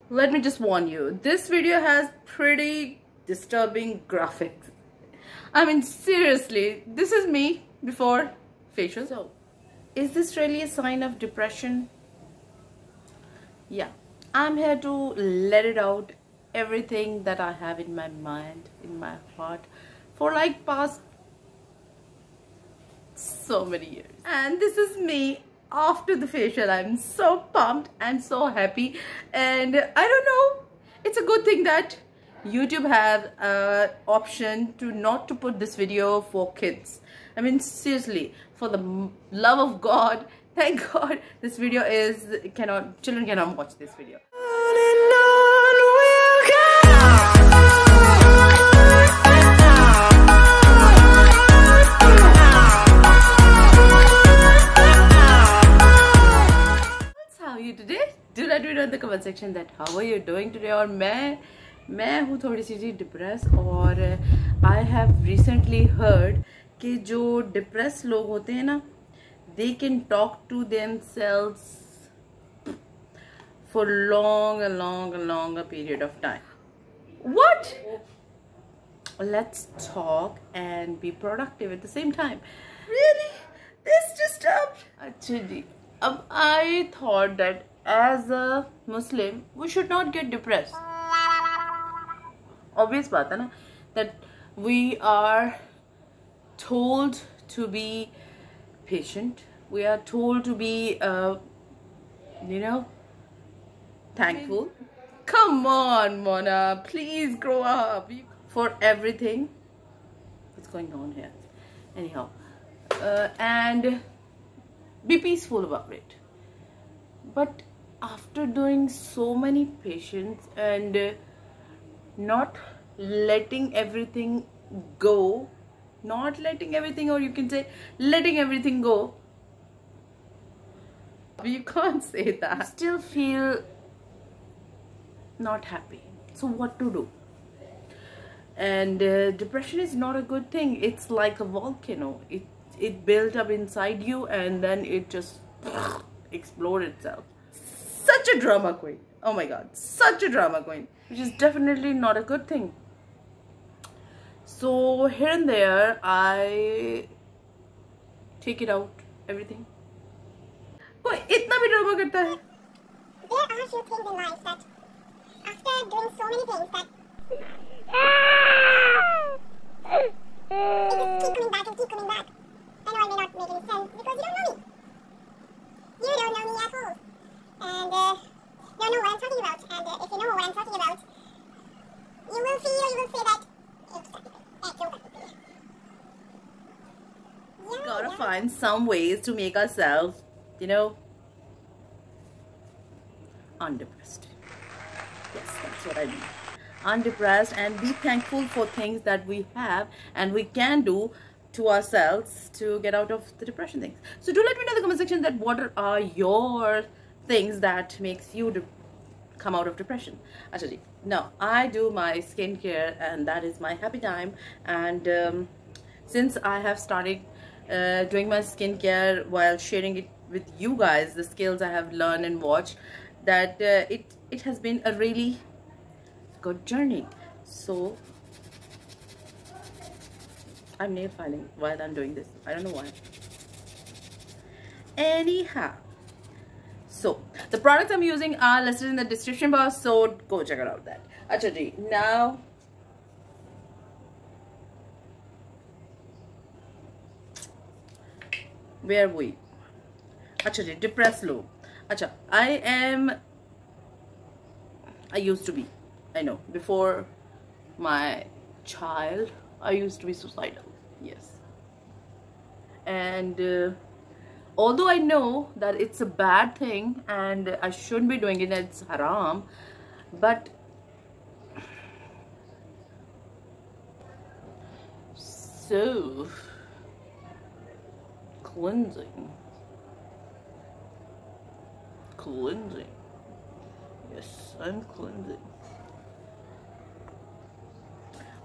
Let me just warn you, this video has pretty disturbing graphics. I mean, seriously, this is me before facial. So, is this really a sign of depression? Yeah, I'm here to let it out, everything that I have in my mind, in my heart, for like past so many years. And this is me after the facial. I'm so pumped and so happy, and I don't know, it's a good thing that YouTube have an option to not to put this video for kids. I mean, seriously, for the love of God, thank God this video is children cannot watch this video. Today, do let me know in the comment section that how are you doing today. और मैं हूँ थोड़ी सी depress, और I have recently heard कि जो depress लोग होते हैं ना, they can talk to themselves for long a period of time. What? Let's talk and be productive at the same time. Really? This disturbed? अच्छा जी. I thought that as a Muslim we should not get depressed. Obvious बात है ना, that we are told to be patient, we are told to be thankful. Come on, Mona, please grow up. For everything what's going on here, anyhow, and be peaceful about it. But after doing so many patients and not letting everything go, or you can say letting everything go, you can't say that, still feel not happy. So what to do? And depression is not a good thing. It's like a volcano. It built up inside you and then it just exploded itself. Such a drama queen. Oh my god, such a drama queen, which is definitely not a good thing. So here and there I take it out, everything. कोई इतना भी drama करता है? There are few things in life that after doing so many things that it just keep coming back and keep coming back. I know I may not make any sense because you don't know me. You don't know me at all. And don't know what I'm talking about. And if you know what I'm talking about, you will see or you will say that we gotta find some ways to make ourselves, undepressed. Yes, that's what I mean. Undepressed, and be thankful for things that we have and we can do to ourselves to get out of the depression things. So do let me know in the comment section that what are your things that makes you come out of depression. Actually, now I do my skincare and that is my happy time, and since I have started doing my skincare while sharing it with you guys, the skills I have learned and watched, that it has been a really good journey. So I'm nail filing while I'm doing this. I don't know why. Anyhow, so the products I'm using are listed in the description box, so go check it out. That. Acha ji, now where we? Acha ji, depressed low. Acha, I used to be, I know, before my child, I used to be suicidal. Yes. And although I know that it's a bad thing and I shouldn't be doing it, it's haram, but so cleansing. Yes, I'm cleansing.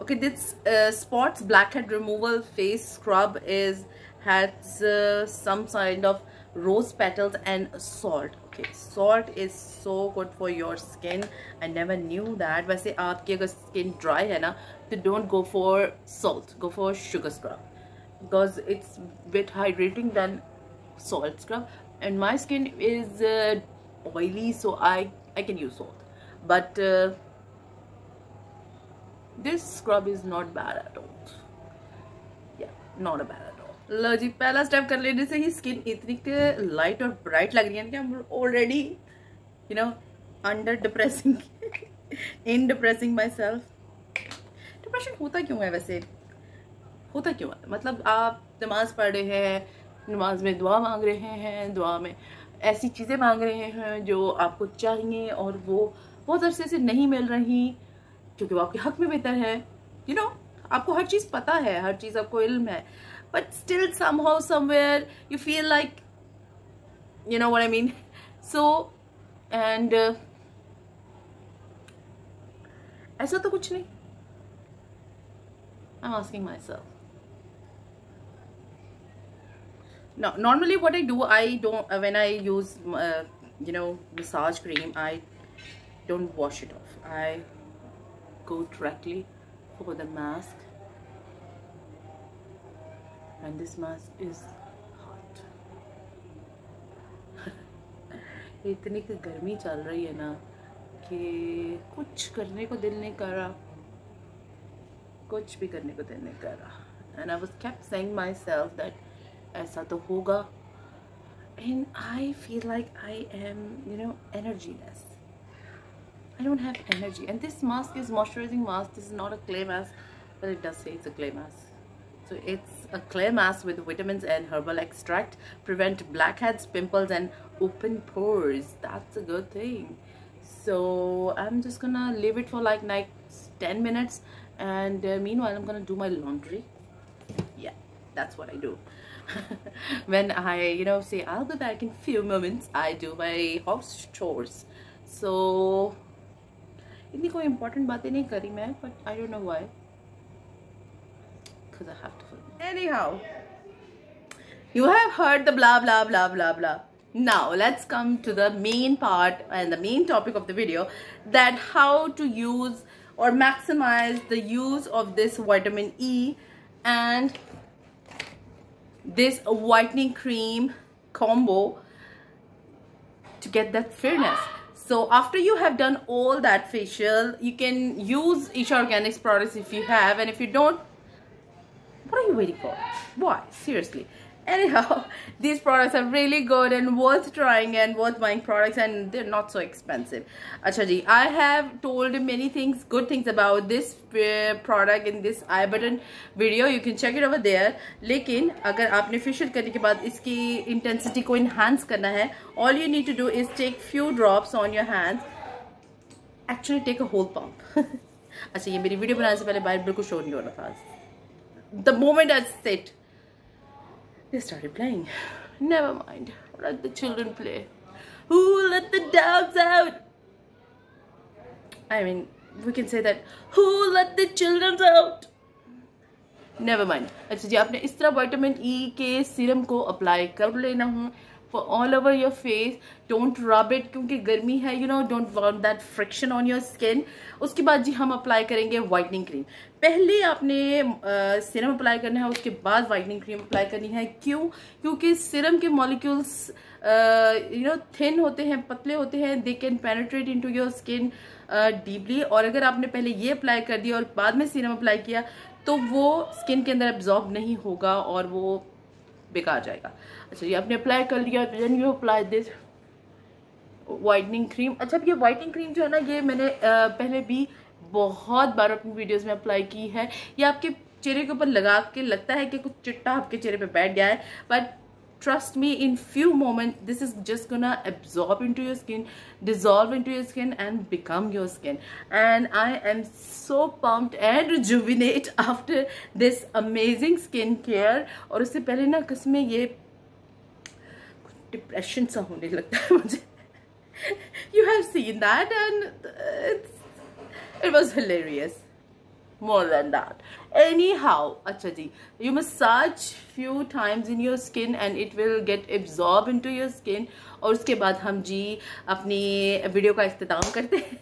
Okay, this spots blackhead removal face scrub has some kind of rose petals and salt. Okay, salt is so good for your skin. I never knew that. वैसे आपकी अगर skin dry है ना, तो don't go for salt. Go for sugar scrub because it's bit hydrating than salt scrub. And my skin is oily, so I can use salt. But this scrub is not bad at all. Yeah, not a bad at all. लो जी, पहला step कर लेने से ही skin इतनी light और bright लग रही है कि I'm already, you know, under depressing, in depressing myself. Depression होता क्यों है वैसे? होता क्यों है? मतलब आप नमाज पढ़ रहे हैं, नमाज में दुआ मांग रहे हैं, दुआ में ऐसी चीज़ें मांग रहे हैं जो आपको चाहिए और वो बहुत अरसे से नहीं मिल रही क्योंकि वो आपके हक में बेहतर है. You know, आपको हर चीज़ पता है, हर चीज़ आपको इल्म है, but still somehow somewhere you feel like, you know what I mean. So and ऐसा तो कुछ नहीं. I'm asking myself. Now normally what I do, I don't when I use you know, massage cream, I don't wash it off. I go directly for the mask. And this mask is hot. इतनी की गर्मी चल रही है ना कि कुछ करने को दिल नहीं कर रहा, कुछ भी करने को दिल नहीं कर रहा. And I was kept saying myself that ऐसा तो होगा. And I feel like I am, you know, energyless. I don't have energy. And this mask is moisturizing mask. This is not a clay mask, but it does say it's a clay mask. So it's a clay mask with vitamins and herbal extract, prevent blackheads, pimples and open pores. That's a good thing. So I'm just gonna leave it for like 10 minutes, and meanwhile I'm gonna do my laundry. Yeah, that's what I do. When I, you know, say I'll be back in few moments, I do my house chores. So इतनी कोई important बातें नहीं करी मैं, but I don't know why. I have to film. Anyhow, you have heard the blah blah blah blah blah. Now let's come to the main part and the main topic of the video, that how to use or maximize the use of this vitamin E and this whitening cream combo to get that fairness. So after you have done all that facial, you can use Esha Organics products if you have, and if you don't, what are you waiting for? Why? Seriously. Anyhow, these products are really good and worth trying and worth buying products, and they're not so expensive. Acha ji, I have told many things, good things about this product in this I button video. You can check it over there. लेकिन अगर आपने facial करने के बाद इसकी intensity को enhance करना है, all you need to do is take few drops on your hands. Actually, take a whole pump. अच्छा, ये मेरी वीडियो बनाने से पहले बाहर बिल्कुल शोर नहीं हो रहा था. The moment I sit, they started playing. Never mind. Let the children play. Who let the dogs out? I mean, we can say that. Who let the children out? Never mind. अच्छा जी, आपने इस तरह vitamin E के serum को apply कर लेना हूँ for all over your face. Don't rub it क्योंकि गर्मी है, you know, don't want that friction on your skin. उसके बाद जी हम अप्लाई करेंगे whitening cream. पहले आपने सीरम अप्लाई करना है, उसके बाद whitening cream अप्लाई करनी है. क्यों? क्योंकि सीरम के molecules you know thin होते हैं, पतले होते हैं. They can penetrate into your skin deeply. और अगर आपने पहले ये अप्लाई कर दिया और बाद में सीरम अप्लाई किया तो वो स्किन के अंदर एब्जॉर्ब नहीं होगा और वो बेकार जाएगा. अच्छा, ये आपने अप्लाई कर लिया, then you apply this whitening cream. अच्छा, ये वाइटनिंग क्रीम जो है ना, ये मैंने पहले भी बहुत बार अपनी वीडियोस में अप्लाई की है. ये आपके चेहरे के ऊपर लगा के लगता है कि कुछ चिट्टा आपके चेहरे पे बैठ गया है, but trust me, in few moments this is just gonna absorb into your skin, dissolve into your skin and become your skin. And I am so pumped and rejuvenate after this amazing skin care. और उससे पहले ना कसम में ये depression सा होने लगता है मुझे. You have seen that and it was hilarious. more than that. Anyhow, अच्छा जी, you massage few times in your skin and it will get absorbed into your skin. और उसके बाद हम जी अपनी वीडियो का इख्तिताम करते हैं.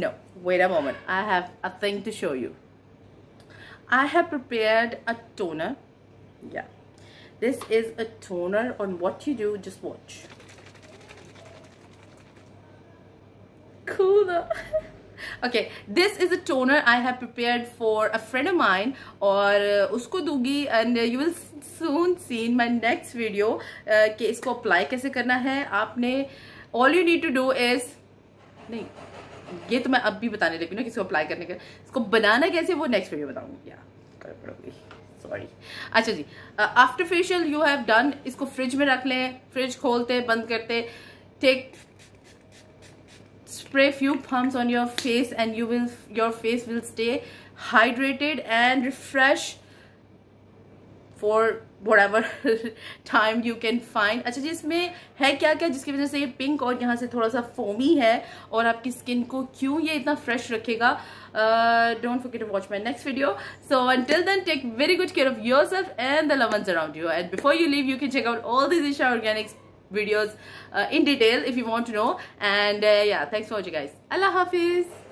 No, wait a moment. I have a thing to show you. I have prepared a toner. Yeah, this is a toner. On what you do, just watch. Cool though. Okay, this is a toner I have prepared for a friend of mine और उसको दूंगी and you will soon see in my next video कि इसको apply कैसे करना है. आपने all you need to do is नहीं, ये तो मैं अब भी बताने लगी ना कि इसको अप्लाई करने का. इसको बनाना कैसे वो नेक्स्ट वीडियो बताऊंगी. या सॉरी. अच्छा जी, after facial you have done, इसको फ्रिज में रख लें. फ्रिज खोलते बंद करते, take spray few pumps on your face and your face will stay hydrated and refreshed for whatever time you can find. अच्छा जी, इसमें है क्या क्या जिसकी वजह से ये पिंक और यहाँ से थोड़ा सा फोमी है और आपकी स्किन को क्यों ये इतना फ्रेश रखेगा. Don't forget to watch my next video. So until then, take very good care of yourself and the loved ones around you. And before you leave, you can check out all these Esha Organics videos in detail if you want to know. And yeah, thanks for watching guys. Allah Hafiz.